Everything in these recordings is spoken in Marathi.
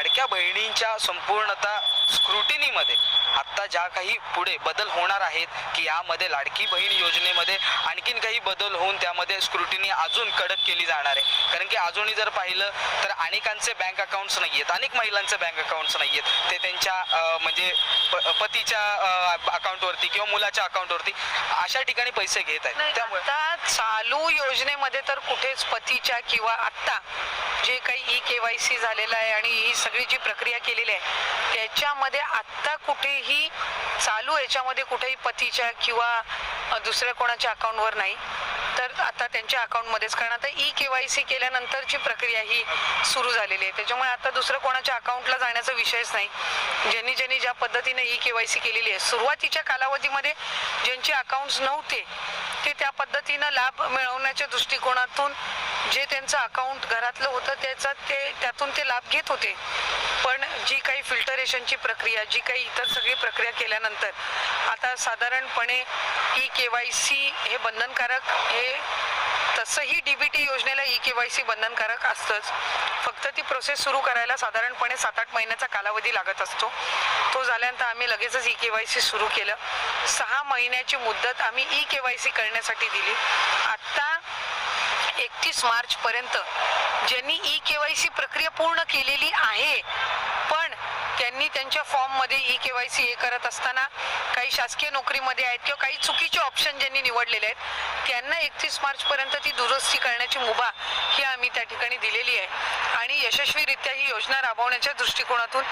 लाडक्या बहिणींच्या संपूर्णतः स्क्रुटिनीमध्ये आत्ता ज्या काही पुढे बदल होणार आहेत की यामध्ये लाडकी बहीण योजनेमध्ये आणखीन काही बदल होऊन त्यामध्ये स्क्रुटिनी अजून कडक केली जाणार आहे। कारण की अजूनही जर पाहिलं तर अनेकांचे बँक अकाउंट्स नाही आहेत, अनेक महिलांचे बँक अकाउंट्स नाही आहेत, ते त्यांच्या म्हणजे पतीच्या अकाउंटवरती किंवा मुलाच्या अकाउंटवरती अशा ठिकाणी पैसे घेत आहेत। त्यामुळे आता चालू योजनेमध्ये तर कुठेच पतीच्या किंवा आत्ता जे काही KYC झालेलं आहे आणि ही सगळी जी प्रक्रिया केलेली आहे त्याच्यामध्ये आत्ता कुठेही चालू याच्यामध्ये कुठेही पतीच्या किंवा दुसऱ्या कोणाच्या अकाउंटवर नाही, तर आता त्यांच्या अकाउंटमध्येच, कारण आता KYC केल्यानंतरची प्रक्रिया ही सुरू झालेली आहे। त्याच्यामुळे आता दुसरं कोणाच्या अकाउंटला जाण्याचा विषयच नाही। ज्यांनी ज्या पद्धतीने KYC केलेली आहे, सुरुवातीच्या कालावधीमध्ये ज्यांचे अकाउंट्स नव्हते ते त्या पद्धतीनं लाभ मिळवण्याच्या दृष्टिकोनातून जे त्यांचं अकाउंट घरातलं होतं त्यातून ते लाभ घेत होते। पण जी काही फिल्टरेशनची प्रक्रिया, जी काही इतर सगळी प्रक्रिया केल्यानंतर आता साधारणपणे KYC हे बंधनकारक, हे तसंही DBT योजनेला KYC बंधनकारक असतंच, फक्त ती प्रोसेस सुरू करायला साधारणपणे 7-8 महिन्याचा कालावधी लागत असतो। तो झाल्यानंतर आम्ही लगेचच KYC सुरू केलं। 6 महिन्याची मुदत आम्ही KYC करण्यासाठी दिली। आता 31 मार्च पर्यंत ज्यांनी KYC प्रक्रिया पूर्ण केलेली आहे पण त्यांनी त्यांच्या फॉर्म मध्ये KYC हे करत असताना काही शासकीय नोकरीमध्ये आहेत किंवा काही चुकीचे ऑप्शन ज्यांनी निवडलेले आहेत त्यांना 31 मार्च पर्यंत ती दुरुस्ती करण्याची मुभा ही आम्ही त्या ठिकाणी दिलेली आहे। आणि यशस्वीरित्या ही योजना राबवण्याच्या दृष्टिकोनातून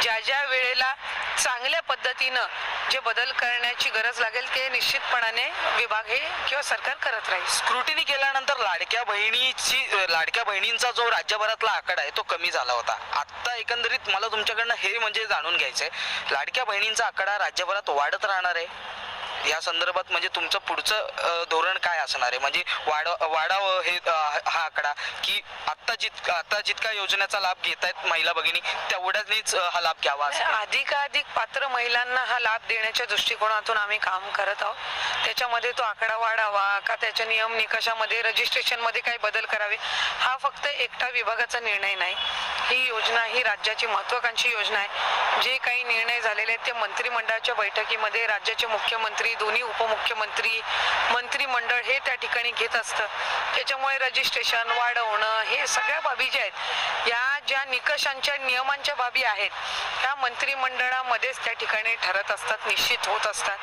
ज्या वेळेला चांगल्या पद्धतीनं जे बदल करण्याची गरज लागेल ते निश्चितपणाने विभाग हे किंवा सरकार करत राहील। स्क्रुटिनी केल्यानंतर लाडक्या बहिणींचा जो राज्यभरातला आकडा आहे तो कमी झाला होता। आता एकंदरीत मला तुमच्याकडनं हे म्हणजे जाणून घ्यायचंय, लाडक्या बहिणींचा आकडा राज्यभरात वाढत राहणार आहे या संदर्भात म्हणजे तुमचं पुढचं धोरण काय असणार आहे? म्हणजे वाढावं हे हा आकडा की आता जितका योजनेचा लाभ घेत आहेत महिला भगिनी तेवढ्याच हा लाभ घ्यावा? अधिकाधिक पात्र महिलांना हा लाभ देण्याच्या दृष्टिकोनातून आम्ही काम करत आहोत। त्याच्यामध्ये तो आकडा वाढावा का त्याच्या नियम निकषामध्ये रजिस्ट्रेशन मध्ये काही बदल करावे हा फक्त एकटा विभागाचा निर्णय नाही। ही योजना ही राज्याची महत्त्वाकांक्षी योजना आहे। जे काही निर्णय झालेले आहेत ते मंत्रिमंडळाच्या बैठकीमध्ये राज्याचे मुख्यमंत्री, दोन्ही उपमुख्यमंत्री, मंत्रिमंडळ हे त्या ठिकाणी घेत असतं। त्याच्यामुळे रजिस्ट्रेशन वाढवणं हे सगळ्या बाबी ज्या आहेत, या ज्या निकषांच्या नियमांच्या बाबी आहेत त्या मंत्रिमंडळामध्येच त्या ठिकाणी ठरत असतात, निश्चित होत असतात।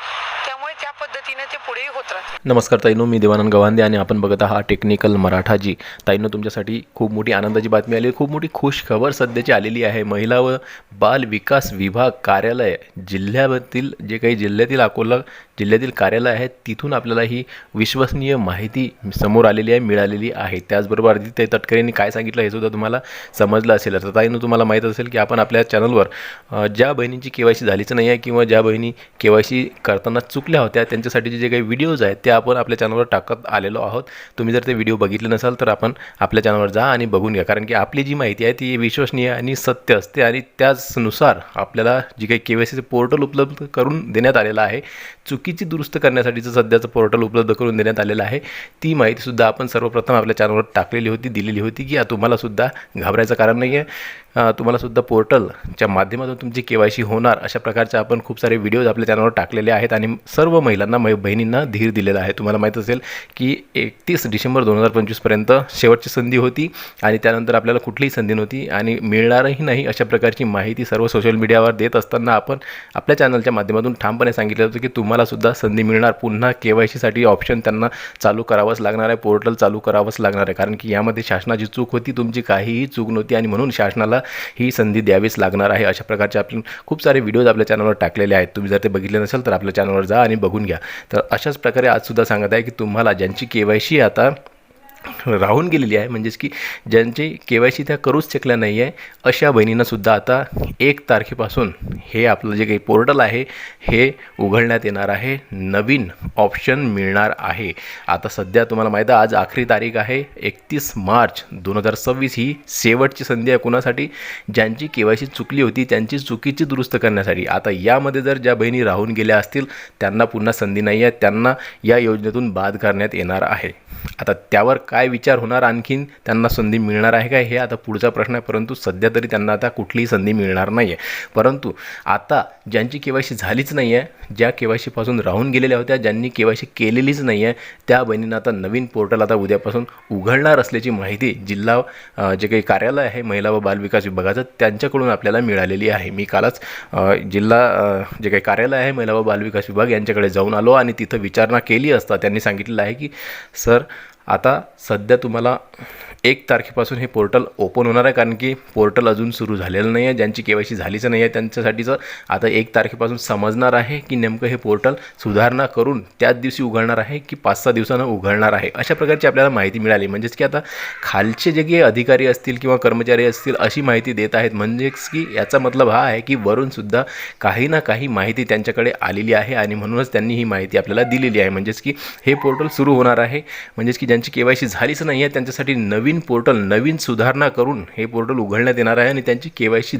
त्यामुळे त्या पद्धतीने ते पुढेही होत राहतात। नमस्कार ताईनो, मी देवानंद गवांदे आणि आपण बघत आहात टेक्निकल मराठाजी। ताईनो, तुमच्यासाठी खूप मोठी आनंदाची बातमी आली, खूप मोठी खुश खबर सध्याची आलेली आहे। महिला व बाल विकास विभाग कार्यालय जिल्ह्यातील जे काही जिल्ह्यातील अकोला जिल्ह्यातील कार्यालय आहेत तिथून आपल्याला ही विश्वसनीय माहिती समोर आलेली आहे, मिळालेली आहे। त्याचबरोबर आदित्य तटकरेंनी काय सांगितलं हे सुद्धा तुम्हाला समजलं असेल। तर ताईनो, तुम्हाला माहीत असेल की आपण आपल्या चॅनलवर ज्या बहिणींची KYC झालीच नाही आहे किंवा ज्या बहिणी KYC करताना चुकल्या होत्या त्यांच्यासाठीचे जे काही व्हिडिओज आहेत ते आपण आपल्या चॅनलवर टाकत आलेलो आहोत। तुम्ही जर ते व्हिडिओ बघितले नसाल तर आपण आपल्या चॅनलवर जा आणि बघून घ्या, कारण की आपली जी माहिती आहे ती विश्वसनीय आणि सत्य असते आणि त्याचनुसार आपल्याला जी काही KYCचे पोर्टल उपलब्ध करून देण्यात आलेलं आहे, चुकीची दुरुस्त करण्यासाठीचं सध्याचं पोर्टल उपलब्ध करून देण्यात आलेलं आहे। ती माहितीसुद्धा आपण सर्वप्रथम आपल्या चॅनलवर टाकलेली होती, दिलेली होती की तुम्हालासुद्धा घाबरायचं कारण नाही आहे। तुम्हालासुद्धा पोर्टलच्या माध्यमातून तुमची KYC होणार अशा प्रकारचे आपण खूप सारे व्हिडिओज आपल्या चॅनलवर टाकलेले आहेत आणि सर्व महिलांना बहिणींना धीर दिलेला आहे। तुम्हाला माहीत असेल की 31 डिसेंबर 2025 पर्यंत शेवटची संधी होती आणि त्यानंतर आपल्याला कुठलीही संधी नव्हती आणि मिळणारही नाही अशा प्रकारची माहिती सर्व सोशल मीडियावर देत असताना आपण आपल्या चॅनलच्या माध्यमातून ठामपणे सांगितलं होतं की तुम्हालासुद्धा संधी मिळणार। पुन्हा KYCसाठी ऑप्शन त्यांना चालू करावंच लागणार आहे, पोर्टल चालू करावंच लागणार आहे, कारण की यामध्ये शासनाची चूक होती, तुमची काहीही चूक नव्हती आणि म्हणून शासनाला ही संधी द्यावीच लागणार आहे। अशा प्रकारचे आपण खूप सारे व्हिडिओज आपल्या चॅनलवर टाकलेले आहेत। तुम्ही जर ते बघितले नसेल तर आपल्या चॅनलवर जा आणि बघून घ्या। तर अशाच प्रकारे आजसुद्धा सांगत आहे की तुम्हाला ज्यांची KYC आता राहून गेलेली आहे, म्हणजेच की ज्यांची KYC त्या करूच शकल्या नाही आहे अशा बहिणींनासुद्धा आता 1 तारखेपासून हे आपलं जे काही पोर्टल आहे हे उघडण्यात येणार आहे, नवीन ऑप्शन मिळणार आहे। आता सध्या तुम्हाला माहीत आहे आज आखरी तारीख आहे 31 मार्च 2026 ही शेवटची संधी आहे कुणासाठी? ज्यांची KYC चुकली होती त्यांची चुकीची दुरुस्त करण्यासाठी। आता यामध्ये जर ज्या बहिणी राहून गेल्या असतील त्यांना पुन्हा संधी नाही आहे, त्यांना या योजनेतून बाद करण्यात येणार आहे। आता त्यावर काय विचार होणार, आणखीन त्यांना संधी मिळणार आहे काय, हे आता पुढचा प्रश्न आहे. परंतु सध्या तरी त्यांना आता कुठलीही संधी मिळणार नाही आहे. परंतु आता ज्यांची KYC झालीच नाही आहे, ज्या KYC पासून राहून गेलेल्या होत्या, ज्यांनी KYC केलेलीच नाही आहे, त्या बहिणींना आता नवीन पोर्टल आता उद्यापासून उघडणार असल्याची माहिती जिल्हा जे काही कार्यालय आहे महिला व बालविकास विभागाचं त्यांच्याकडून आपल्याला मिळालेली आहे. मी कालच जिल्हा जे काही कार्यालय आहे महिला व बालविकास विभाग यांच्याकडे जाऊन आलो आणि तिथं विचारणा केली असता त्यांनी सांगितलेलं आहे की सर आता सध्या तुम्हाला 1 तारखेपासून हे पोर्टल ओपन होणार आहे, कारण की पोर्टल अजून सुरू झालेलं नाही आहे. ज्यांची KYC झालीच नाही आहे त्यांच्यासाठीचं आता 1 तारखेपासून समजणार आहे की नेमकं हे पोर्टल सुधारणा करून त्याच दिवशी उघडणार आहे की 5-6 दिवसानं उघडणार आहे. अशा प्रकारची आपल्याला माहिती मिळाली. म्हणजेच की आता खालचे जे काही अधिकारी असतील किंवा कर्मचारी असतील अशी माहिती देत आहेत. म्हणजेच की याचा मतलब हा आहे की वरूनसुद्धा काही ना काही माहिती त्यांच्याकडे आलेली आहे आणि म्हणूनच त्यांनी ही माहिती आपल्याला दिलेली आहे. म्हणजेच की हे पोर्टल सुरू होणार आहे. म्हणजेच की ज्यांची KYC झालीच नाही आहे त्यांच्यासाठी नवीन पोर्टल, नवीन सुधारणा करून हे पोर्टल उघडण्यात येणार आहे आणि त्यांची KYC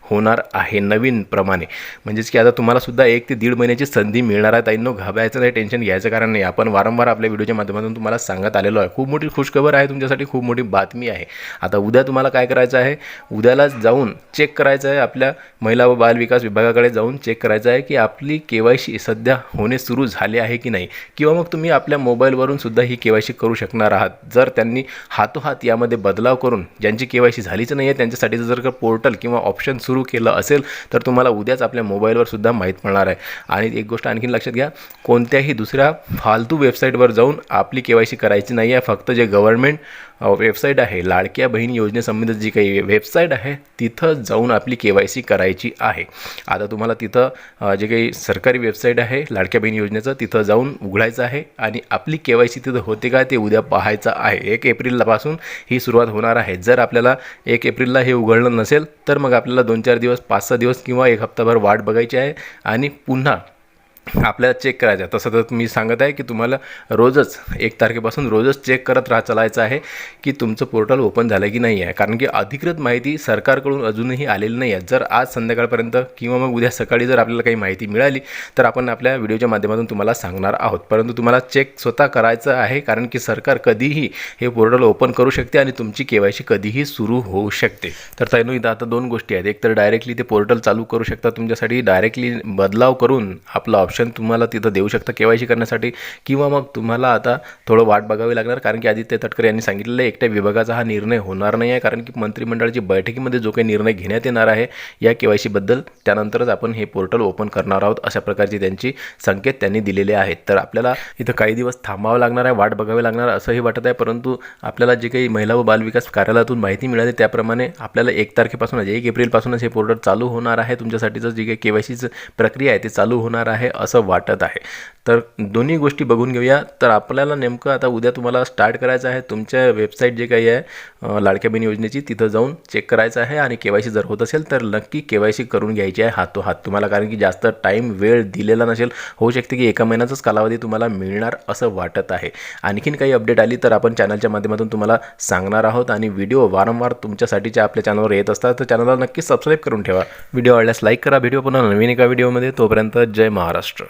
होणार आहे नवीन प्रमाणे. म्हणजेच की आता तुम्हाला सुद्धा 1 ते 1.5 महिन्याची संधी मिळणार आहे. ताईंनो घाबरायचं नाही, टेन्शन घ्यायचं कारण नाही. आपण वारंवार आपल्या व्हिडिओच्या माध्यमातून तुम्हाला सांगत आलेलो आहे. खूप मोठी खुशखबर आहे तुमच्यासाठी, खूप मोठी बातमी आहे. आता उद्या तुम्हाला काय करायचं आहे, उद्याला जाऊन चेक करायचं आहे, आपल्या महिला व बाल विकास विभागाकडे जाऊन चेक करायचं आहे की आपली KYC सध्या होणे सुरू झाले आहे की नाही, किंवा मग तुम्ही आपल्या मोबाईलवरून सुद्धा ही KYC करू शकणार आहात. जर त्यांनी हातोहात यामध्ये बदलाव करून ज्यांची KYC झालीच नाही आहे त्यांच्यासाठीचं जर का पोर्टल किंवा ऑप्शन सुरू केलं असेल तर तुम्हाला उद्याच आपल्या मोबाईलवर सुद्धा माहीत पडणार आहे. आणि एक गोष्ट आणखीन लक्षात घ्या, कोणत्याही दुसऱ्या फालतू वेबसाईटवर जाऊन आपली KYC करायची नाही आहे. फक्त जे गव्हर्नमेंट वेबसाईट आहे, लाडक्या बहीण योजनेसंबंधित जी काही वेबसाईट आहे तिथं जाऊन आपली KYC करायची आहे. आता तुम्हाला तिथं जे काही सरकारी वेबसाईट आहे लाडक्या बहीण योजनेचं तिथं जाऊन उघडायचं आहे आणि आपली KYC तिथं होते का ते उद्या पाहायचं आहे. 1 एप्रिलपासून ही सुरुवात होणार आहे. जर आपल्याला 1 एप्रिलला हे उघडलं नसेल तर मग आपल्याला 2-4 दिवस, 5-6 दिवस किंवा 1 हप्ताभर वाट बघायची आहे आणि पुन्हा आपल्याला चेक करायचं आहे. तसं तर मी सांगत आहे की तुम्हाला रोजच 1 तारखेपासून रोजच चेक करत चालायचं आहे की तुमचं पोर्टल ओपन झालं की नाही आहे. कारण की अधिकृत माहिती सरकारकडून अजूनही आलेली नाही आहे. जर आज संध्याकाळपर्यंत किंवा मग उद्या सकाळी जर आपल्याला काही माहिती मिळाली तर आपण आपल्या व्हिडिओच्या माध्यमातून तुम्हाला सांगणार आहोत. परंतु तुम्हाला चेक स्वतः करायचं आहे, कारण की सरकार कधीही हे पोर्टल ओपन करू शकते आणि तुमची KYC कधीही सुरू होऊ शकते. तर ताईंनो इथं आता 2 गोष्टी आहेत. एक तर डायरेक्टली ते पोर्टल चालू करू शकता, तुमच्यासाठी डायरेक्टली बदलाव करून आपला ऑप्शन तुम्हाला तिथं देऊ शकता KYC करण्यासाठी, किंवा मग तुम्हाला आता थोडं वाट बघावी लागणार. कारण की आदित्य तटकरे यांनी सांगितलेलं आहे एकट्या विभागाचा हा निर्णय होणार नाही आहे, कारण की मंत्रिमंडळाची बैठकीमध्ये जो काही निर्णय घेण्यात येणार आहे या KYC बद्दल त्यानंतरच आपण हे पोर्टल ओपन करणार आहोत. अशा प्रकारची त्यांची संकेत त्यांनी दिलेले आहेत. तर आपल्याला इथं काही दिवस थांबावं लागणार आहे, वाट बघावी लागणार असंही वाटत आहे. परंतु आपल्याला जे काही महिला व बालविकास कार्यालयातून माहिती मिळाली त्याप्रमाणे आपल्याला 1 तारखेपासूनच 1 एप्रिलपासूनच हे पोर्टल चालू होणार आहे. तुमच्यासाठीचं जी काही KYCचं प्रक्रिया आहे ते चालू होणार आहे असं वाटत आहे. तर दोन्ही गोष्टी बघून घेऊया. तर आपल्याला नेमकं आता उद्या तुम्हाला स्टार्ट करायचं आहे, तुमच्या वेबसाईट जे काही आहे लाडक्या बहीण योजनेची तिथं जाऊन चेक करायचं आहे आणि KYC जर होत असेल तर नक्की KYC करून घ्यायची आहे हातोहात तुम्हाला, कारण की जास्त टाईम वेळ दिलेला नसेल. होऊ शकते की 1 महिन्याचाच कालावधी तुम्हाला मिळणार असं वाटत आहे. आणखीन काही अपडेट आली तर आपण चॅनलच्या माध्यमातून तुम्हाला सांगणार आहोत आणि व्हिडिओ वारंवार तुमच्यासाठीच्या आपल्या चॅनलवर येत असतात तर चॅनलला नक्की सबस्क्राईब करून ठेवा. व्हिडिओ आवडल्यास लाईक करा. व्हिडिओ पुन्हा नवीन एका व्हिडिओमध्ये. तोपर्यंत जय महाराष्ट्र.